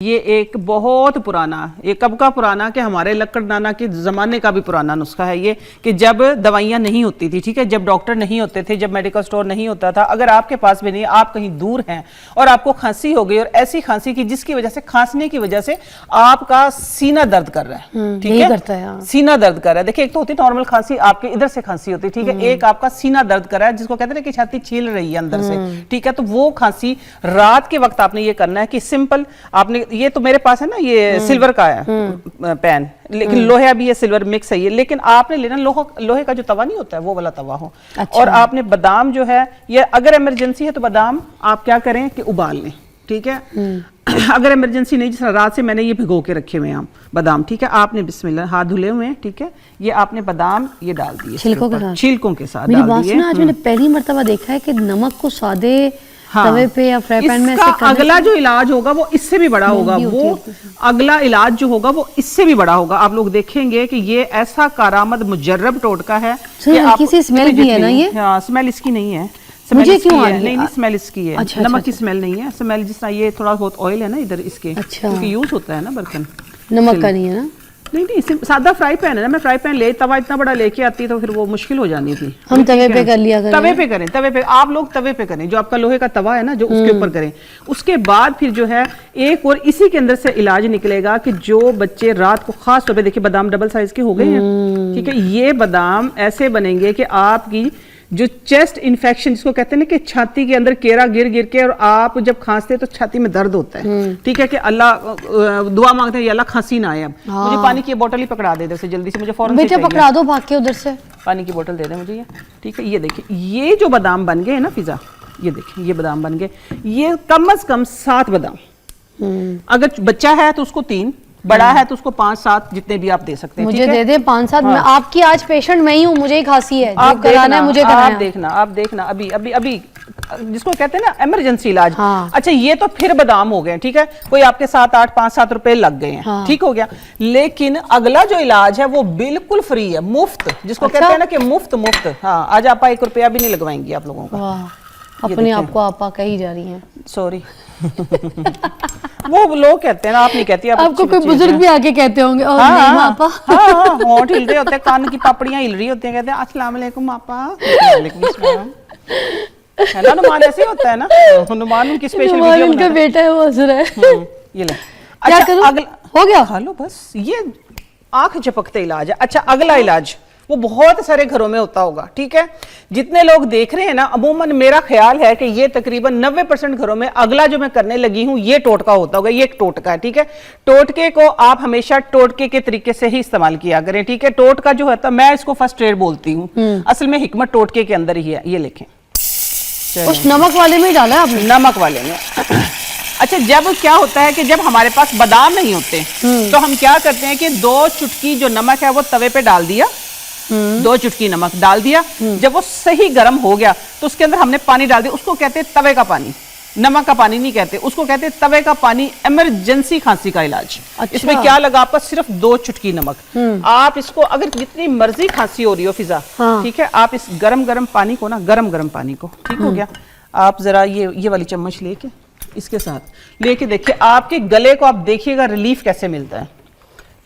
ये एक बहुत पुराना, ये कब का पुराना कि हमारे लक्कड़ नाना के ज़माने का भी पुराना नुस्खा है ये, कि जब दवाइयाँ नहीं होती थी, ठीक है, जब डॉक्टर नहीं होते थे, जब मेडिकल स्टोर नहीं होता था, अगर आपके पास भी नहीं, आप कहीं दूर हैं और आपको खांसी हो गई और ऐसी खांसी की जिसकी वजह से, खांसने की वजह से आपका सीना दर्द कर रहा है, ठीक है, करता है, सीना दर्द कर रहा है। देखिए, एक तो होती नॉर्मल खांसी, आपके इधर से खांसी होती है, ठीक है, एक आपका सीना दर्द कर रहा है जिसको कहते हैं कि छाती छील रही है अंदर से, ठीक है, तो वो खांसी रात के वक्त आपने ये करना है कि सिंपल आपने, ये तो मेरे पास है ना, ये सिल्वर का है पैन, लेकिन लोहे भी है, सिल्वर मिक्स है ये, लेकिन आपने लेना लोहे का जो तवा नहीं होता है वो वाला तवा हो। अच्छा। और आपने बादाम जो है, ये अगर इमरजेंसी है तो बादाम आप क्या करें कि उबाल लें, ठीक है, अगर इमरजेंसी नहीं, जिस रात से मैंने ये भिगो के रखे हुए हैं बादाम, ठीक है, आपने बिस्मिल्लाह हाथ धुले हुए हैं, ठीक है, ये आपने बादाम ये डाल दिए छिलकों के साथ डाल दिए। आज मैंने पहली मर्तबा देखा है कि नमक को सादे तवे पे या फ्राई पैन में ऐसे अगला जो इलाज होगा वो इससे भी बड़ा होगा, वो अगला इलाज जो होगा वो इससे भी बड़ा होगा। आप लोग देखेंगे कि ये ऐसा कारामद मुजर्रब टोटका है कि आप किसी स्मेल भी है ना ये? हाँ, स्मेल इसकी नहीं है, मुझे क्यों आ रही है? नहीं, स्मेल इसकी है। अच्छा, नमक की स्मेल नहीं है, स्मेल जिस तरह ये थोड़ा बहुत ऑयल है ना इधर इसके, क्योंकि यूज होता है ना बर्तन, नमक का नहीं है ना। नहीं, सादा फ्राई पैन है ना, मैं फ्राई पैन ले तवा इतना बड़ा लेके आती तो फिर वो मुश्किल हो जानी थी। हम तवे पे कर लिया करें, तवे पे करें, तवे पे आप लोग तवे पे करें, जो आपका लोहे का तवा है ना जो उसके ऊपर करें। उसके बाद फिर जो है एक और इसी के अंदर से इलाज निकलेगा कि जो बच्चे रात को, खास तौर पे देखिए बादाम डबल साइज के हो गए हैं, ठीक है, ये बादाम ऐसे बनेंगे कि आपकी जो चेस्ट इन्फेक्शन जिसको कहते हैं ना कि छाती के अंदर केरा गिर गिर के और आप जब खांसते हैं तो छाती में दर्द होता है, ठीक है, कि अल्लाह दुआ मांगते हैं अल्लाह खांसी ना आए। अब मुझे पानी की बोतल ही पकड़ा दे से जल्दी से, मुझे फौरन बेटा पकड़ा दो भाग के उधर से, पानी की बोतल दे दे मुझे ये, ठीक है। ये देखिए, ये जो बादाम बन गए ना फिजा, ये देखिए ये बादाम बन गए, ये कम से कम 7 बादाम, अगर बच्चा है तो उसको 3, बड़ा है तो उसको 5-7 जितने भी आप दे सकते हैं। मुझे दे दे 5-7। मैं आपकी आज पेशेंट मैं ही हूँ, मुझे ही खांसी है, आप कराना है मुझे कराना, आप देखना अभी जिसको कहते हैं ना इमरजेंसी इलाज। हाँ। अच्छा, ये तो फिर बादाम हो गए, ठीक है, कोई आपके 7-8 5-7 रुपए लग गए हैं। हाँ। ठीक हो गया, लेकिन अगला जो इलाज है वो बिल्कुल फ्री है, मुफ्त, जिसको कहते हैं ना कि मुफ्त। हाँ, आज आप 1 रुपया भी नहीं लगवाएंगी आप लोगों का। अपने आप को आपा कही जा रही हैं, सॉरी वो लोग कहते हैं ना, आप नहीं कहती, आपको कोई बुजुर्ग भी आके कहते होंगे और नहीं मापा। हाँ, होंठ हिल रहे होते हैं, कान की पापड़ियां हिल रही होती हैं, कहते हैं अस्सलाम वालेकुम मापा, वालेकुम अस्सलाम, है ना, हनुमान ऐसे होता है ना, हनुमान की स्पेशल वीडियो उनका बेटा है वो हंस रहा है। ये ले, क्या करूं? हो गया, खा लो बस, ये आंख झपकते इलाज है। अच्छा, अगला इलाज वो बहुत सारे घरों में होता होगा, ठीक है, जितने लोग देख रहे हैं ना, अमूमन मेरा ख्याल है कि ये तकरीबन 90% घरों में अगला जो मैं करने लगी हूं ये टोटका होता होगा। ये एक टोटका है, ठीक है, टोटके को आप हमेशा टोटके के तरीके से ही इस्तेमाल किया करें, ठीक है। टोटका जो होता है, मैं इसको फर्स्ट एड बोलती हूँ, असल में हिकमत टोटके के अंदर ही है। ये लिखें, उस नमक वाले में डाला आपने? नमक वाले में। अच्छा, जब क्या होता है कि जब हमारे पास बादाम नहीं होते तो हम क्या करते हैं कि 2 चुटकी जो नमक है वो तवे पे डाल दिया, 2 चुटकी नमक डाल दिया, जब वो सही गर्म हो गया तो उसके अंदर हमने पानी डाल दिया, उसको कहते हैं तवे का पानी, नमक का पानी नहीं कहते, उसको कहते हैं तवे का पानी, इमरजेंसी खांसी का इलाज। अच्छा। इसमें क्या लगा आपका, सिर्फ 2 चुटकी नमक। आप इसको अगर जितनी मर्जी खांसी हो रही हो फिजा, ठीक है, आप इस गरम पानी को ना, गरम पानी को, ठीक हो गया, आप जरा ये वाली चम्मच लेके इसके साथ लेके देखिए आपके गले को, आप देखिएगा रिलीफ कैसे मिलता है,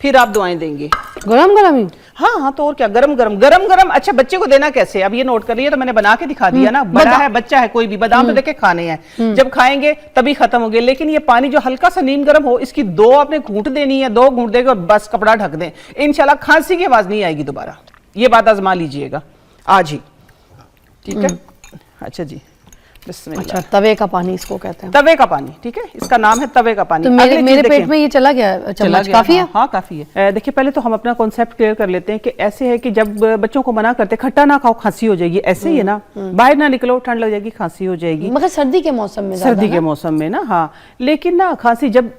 फिर आप दवाएं देंगे। गरम ही? हाँ, तो और क्या, गरम। अच्छा, बच्चे को देना कैसे, अब ये नोट कर लिया, तो मैंने बना के दिखा दिया ना, बड़ा है बच्चा है कोई भी, बादाम तो देखे खाने हैं, जब खाएंगे तभी खत्म हो गए, लेकिन ये पानी जो हल्का सा नीम गर्म हो, इसकी 2 आपने घूंट देनी है, 2 घूंट देकर बस कपड़ा ढक दें, इंशाल्लाह खांसी की आवाज नहीं आएगी दोबारा। ये बात आजमा लीजिएगा आज ही, ठीक है। अच्छा जी, अच्छा, तवे का पानी इसको कहते हैं, तवे का पानी, ठीक है, इसका नाम है तवे का पानी। तो मेरे पेट में ये चला गया, काफी है? हाँ, काफी है। देखिए, पहले तो हम अपना कॉन्सेप्ट क्लियर कर लेते हैं कि ऐसे है कि जब बच्चों को मना करते खट्टा ना खाओ खांसी हो जाएगी, ऐसे ही है ना, बाहर ना निकलो ठंड लग जाएगी खांसी हो जाएगी, मगर सर्दी के मौसम में, सर्दी के मौसम में ना, हाँ, लेकिन ना खांसी जब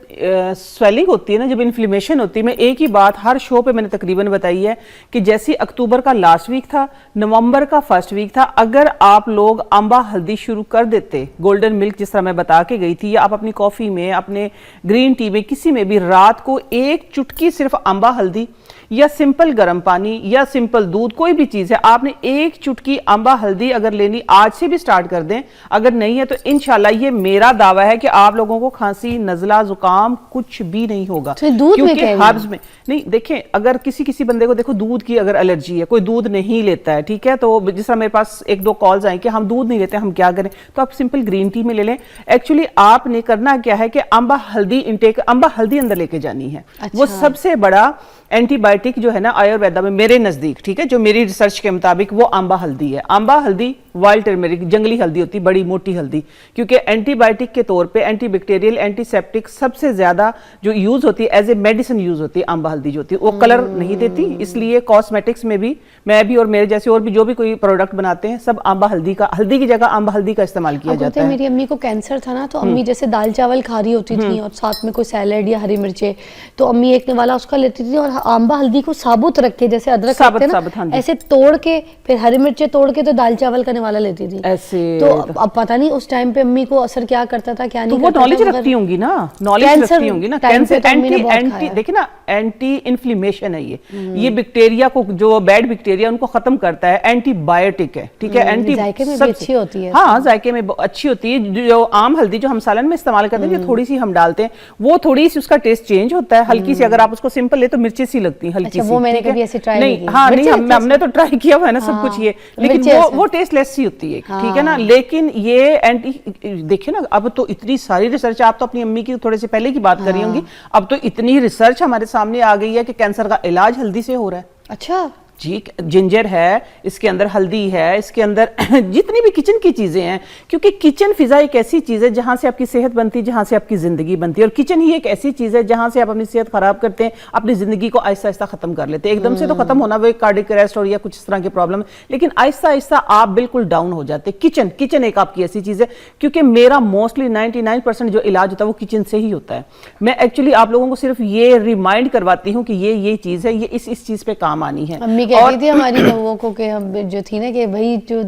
स्वेलिंग होती है ना, जब इन्फ्लेमेशन होती है, मैं एक ही बात हर शो पे मैंने तकरीबन बताई है कि जैसे अक्टूबर का लास्ट वीक था, नवंबर का फर्स्ट वीक था, अगर आप लोग अम्बा हल्दी शुरू कर देते, गोल्डन मिल्क जिस तरह मैं बता के गई थी, या आप अपनी कॉफी में, अपने ग्रीन टी में, किसी में भी रात को एक चुटकी सिर्फ अंबा हल्दी या सिंपल गर्म पानी या सिंपल दूध, कोई भी चीज है, आपने एक चुटकी अंबा हल्दी अगर लेनी, आज से भी स्टार्ट कर दें। अगर नहीं है तो इंशाल्लाह ये मेरा दावा है कि आप लोगों को खांसी, नजला, जुकाम कुछ भी नहीं होगा। तो दूध में क्या है? हर्ब्स में नहीं, देखें अगर किसी बंदे को देखो दूध की अगर एलर्जी है, कोई दूध नहीं लेता है, ठीक है, तो जिस तरह मेरे पास एक दो कॉल्स आई कि हम दूध नहीं लेते, हम क्या करें, तो आप सिंपल ग्रीन टी में ले लें। एक्चुअली आपने करना क्या है कि अंबा हल्दी इंटेक, अंबा हल्दी अंदर लेके जानी है। अच्छा। वो सबसे बड़ा एंटीबायोटिक जो है ना आयुर्वेदा में मेरे नजदीक, ठीक है, जो मेरी रिसर्च के मुताबिक वो अंबा हल्दी है। अंबा हल्दी वाइल्ड टर्मेरिक, जंगली हल्दी होती है, बड़ी मोटी हल्दी, क्योंकि एंटीबायोटिक के तौर पे, एंटीबैक्टीरियल, एंटीसेप्टिक सबसे ज्यादा जो यूज होती है, एज ए मेडिसिन यूज होती है अंबा हल्दी जो होती है। वो कलर नहीं देती, इसलिए कॉस्मेटिक्स में भी मैं भी और मेरे जैसे और भी जो भी कोई प्रोडक्ट बनाते हैं, सब अंबा हल्दी का, हल्दी की जगह अंबा हल्दी का इस्तेमाल किया जाता है। मेरी अम्मी को कैंसर था ना, तो अम्मी जैसे दाल चावल खा रही होती थी और साथ में कोई सैलेड या हरी मिर्चे, तो अम्मी एक वाला उसका लेती थी और अंबा हल्दी को साबुत रख के, जैसे अदरक खाते हैं ना, ऐसे तोड़ के, फिर हरी मिर्चे तोड़ के, तो दाल चावल का निवाला लेती थी ऐसे। तो अब पता नहीं उस टाइम पे अम्मी को असर क्या करता था, क्या नहीं करता था। वो नॉलेज रखती होंगी ना, नॉलेज रखती होंगी ना। कैंसर एंटी देखिए ना, एंटी इन्फ्लेमेशन है ये बैक्टीरिया को, जो बैड बैक्टीरिया उनको खत्म करता है, एंटीबायोटिक है, ठीक है। एंटी जायके में भी अच्छी होती है। हाँ, जायके में अच्छी होती है। जो आम हल्दी जो हम सालन में इस्तेमाल करते हैं, जो थोड़ी सी हम डालते हैं, वो थोड़ी सी उसका टेस्ट चेंज होता है, हल्की सी। अगर आप उसको सिंपल ले तो मिर्ची सी लगती है, हल्की सी। वो मैंने कभी ऐसे ट्राई नहीं, हाँ नहीं, हमने तो ट्राई किया हुआ है ना सब कुछ ये, लेकिन वो टेस्ट लेस सी होती है, ठीक है ना। लेकिन ये एंटी, देखिए ना, अब तो इतनी सारी रिसर्च, आप तो अपनी अम्मी की थोड़े से पहले की बात कर रही होंगी, अब तो इतनी रिसर्च हमारे सामने आ गई है कि कैंसर का इलाज हल्दी से हो रहा है। अच्छा जी, जिंजर है, इसके अंदर हल्दी है, इसके अंदर जितनी भी किचन की चीजें हैं, क्योंकि किचन फिजा एक ऐसी चीज है जहां से आपकी सेहत बनती है, जहां से आपकी जिंदगी बनती है, और किचन ही एक ऐसी चीज है जहां से आप अपनी सेहत खराब करते हैं, अपनी जिंदगी को आहिस्ता आहिस्ता खत्म कर लेते हैं। एकदम से तो खत्म होना वो एक कार्डियक अरेस्ट और या कुछ इस तरह की प्रॉब्लम, लेकिन आहिस्ता आहिस्ता आप बिल्कुल डाउन हो जाते हैं। किचन एक आपकी ऐसी चीज है, क्योंकि मेरा मोस्टली 99% जो इलाज होता है वो किचन से ही होता है। मैं एक्चुअली आप लोगों को सिर्फ ये रिमाइंड करवाती हूँ कि ये चीज है, ये इस चीज पे काम आनी है। अम्मी कहती थी हमारी वो को के, हम जो थी ना, कि भाई जो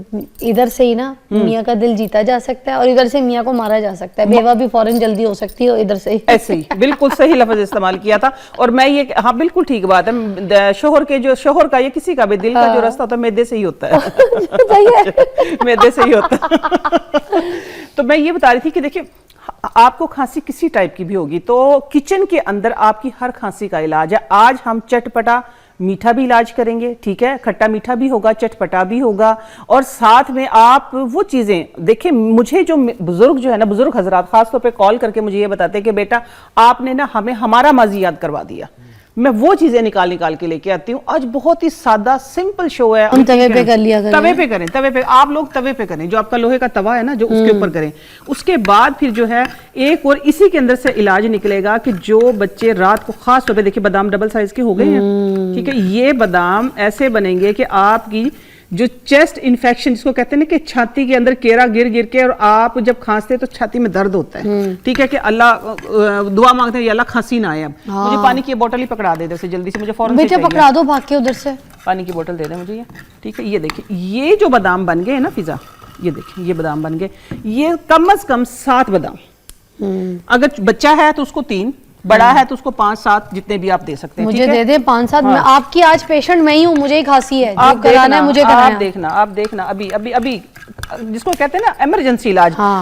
इधर से ही ना मियाँ का दिल जीता जा सकता है और इधर से मियाँ को मारा जा सकता है, बेवा भी फौरन जल्दी हो सकती है इधर से ही। ऐसे ही बिल्कुल सही लफ्ज इस्तेमाल किया था। और मैं ये, हाँ बिल्कुल ठीक बात है, शोहर का या किसी का भी दिल का जो रास्ता होता है मैदे से ही होता है। मैदे से ही होता है। तो मैं ये बता रही थी कि देखिए, आपको खांसी किसी टाइप की भी होगी तो किचन के अंदर आपकी हर खांसी का इलाज है। आज हम चटपटा मीठा भी इलाज करेंगे, ठीक है, खट्टा मीठा भी होगा, चटपटा भी होगा, और साथ में आप वो चीजें देखिए, मुझे जो बुजुर्ग जो है ना, बुजुर्ग हजरात खासतौर पे कॉल करके मुझे ये बताते हैं कि बेटा आपने ना हमें हमारा माजी याद करवा दिया। मैं वो चीजें निकाल के लेके आती हूँ। आज बहुत ही सादा सिंपल शो है, हम तवे पे कर लिया करें, तवे पे आप लोग तवे पे करें, जो आपका लोहे का तवा है ना, जो उसके ऊपर करें। उसके बाद फिर जो है एक और इसी के अंदर से इलाज निकलेगा कि जो बच्चे रात को, खास तौर पे देखिए बादाम डबल साइज के हो गए हैं, ठीक है, ये बादाम ऐसे बनेंगे कि आपकी जो चेस्ट इन्फेक्शन जिसको कहते हैं ना, कि छाती के अंदर केरा गिर के, और आप जब खांसते हैं तो छाती में दर्द होता है, ठीक है, कि अल्लाह दुआ मांगते हैं अल्लाह खांसी ना आए। अब मुझे पानी की बोतल ही पकड़ा दे दे जल्दी से, मुझे फौरन बेटा पकड़ा दो भाग के उधर से, पानी की बोतल दे दे मुझे ये, ठीक है। ये देखिए, ये जो बादाम बन गए ना फिजा, ये देखिए ये बादाम बन गए, ये कम से कम 7 बादाम। अगर बच्चा है तो उसको 3, बड़ा है तो उसको 5-7 जितने भी आप दे सकते हैं। मुझे दे दे 5-7। मैं आपकी आज पेशेंट मैं ही हूँ, मुझे ही खांसी है, आप कराना है मुझे कराना। आप देखना अभी जिसको कहते हैं ना इमरजेंसी इलाज,